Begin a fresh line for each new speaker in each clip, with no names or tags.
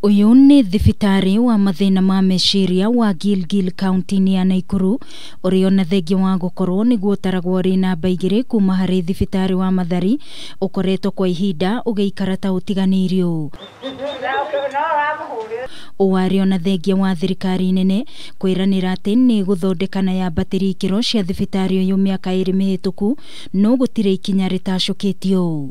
Uyu ni thibitari wa mathina ma meciria wa Gilgil County ya Naikuru urio na thegi wa gukorwo niguo taragwo ri namba 2 kuma hari thibitari wa Mathari ukoretwo kwa ihinda ugeikara ta utiganirio. Uwario na thegi wa thirikari nene kwiranira ati ni guthondekana ya batiri ikiro cia thibitari uyu miaka 2 mihituku no gutire ikinya ritacukitio.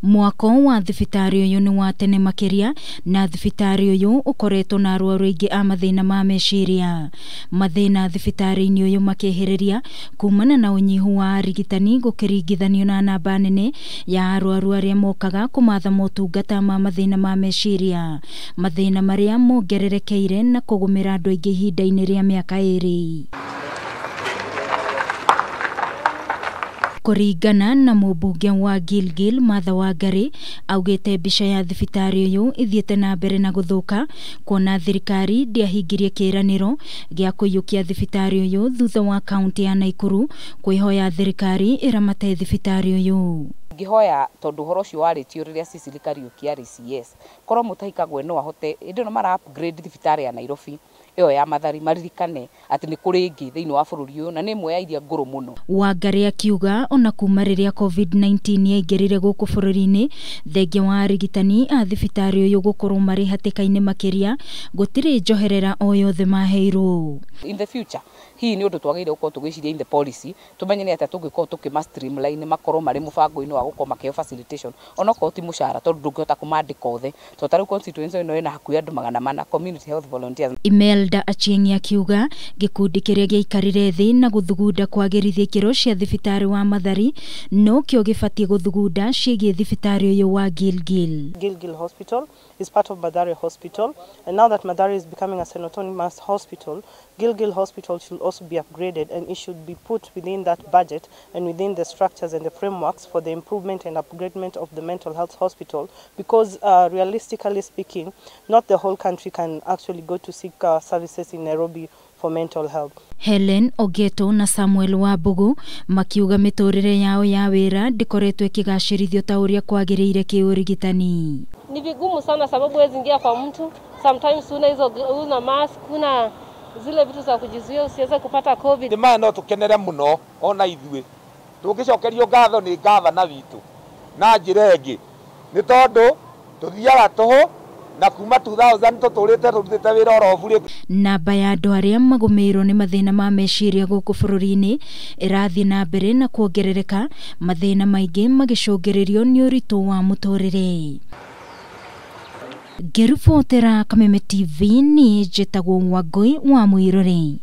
Mwako wa thibitari uyu ni wa tene makiria na thibitari uyu ukoretwo na arwaru aingi a mathina ma meciria. Mathina thibitari-ini uyu makihiriria kumana na unyihu wa arigitani gukiringithanio na namba nene ya arwaru aria mokaga kumatha motungata ma mathina ma meciria. Mathina maria mongererekeire na kugumira andu aingi ihinda-ini ria miaka 2. Kuringana na mubunge wa Gilgil Martha Wangari augite mbica ya thibitari uyu ithiete na mbere na guthuka kuona thirikari ndiahingirie kiraniro gia kuyukia thibitari uyu thutha wa kaunti ya Naikuru kwihoya thirikari iramate thibitari uyu.
Ngihoya tondu horo cio waritio riria thirikari yukia RCS korwo mutahikagwe no ahote indi no mara upgrade thibitari ya Nairobi iyo ya Mathari maririkane ati ni kuri ingi thiini wa bururi uyu na ni imwe ya iria nguru muno. Wangari akiuga ona kuma riria COVID-19 yaingirire guku bururi-ini thenge wa arigitani a thibitari uyu gukorwo mari hatikaine makiria gutire njoherera o yothe maheirwo. In the future hii ni undu twagire gukorwo tugiciria in the policy tumenye ni ati tungikorwo tukima streamline makorwo mari mubango-ini wa gukorwo makio facilitation ona ko ti mushara tondu ndungihota kumandika othe to tari constituency ino ina hakuhi andu 400 community health volunteers. Imelda Achieng' akiuga gikundi kiria giaikarire thi na guthugunda kwagirithia ikiro cia thibitari wa Mathari no kio gibatie guthugunda ciigie thibitari uyu wa Gilgil.
Gilgil Hospital is part of Mathari Hospital, and now that Mathari is becoming a autonomous hospital, Gilgil Hospital should also be upgraded, and it should be put within that budget and within the structures and the frameworks for the improvement and upgradement of the mental health hospital, because realistically speaking, not the whole country can actually go to seek services in Nairobi for mental health.
Helen Ogeto na Samuel Wabugu makiuga miturire yao ya wira ndikoretwo ikigacirithio ta uria kwagiriire kiurigitani.
Ni vigumu sana sababu huwezi ingia kwa mtu, sometimes una mask, una zile vitu za kujizuia usiweze kupata COVID.
Ndima no tukenere muno ona ithuĩ tungicokerio ngatho ni gavana witu na njira ingi ni tondu tuthiaga toho na kuma 2000 tuturite rutite wira oroburi.
Namba ya andu aria magumirwo ni mathina ma meciria guku bururi-ini irathie na mbere na kuongerereka, mathina maingi magicungiririo ni uritu wa muturire. Ngiribotera Kameme TV ni njitagwo Wangui wa Mwiruri.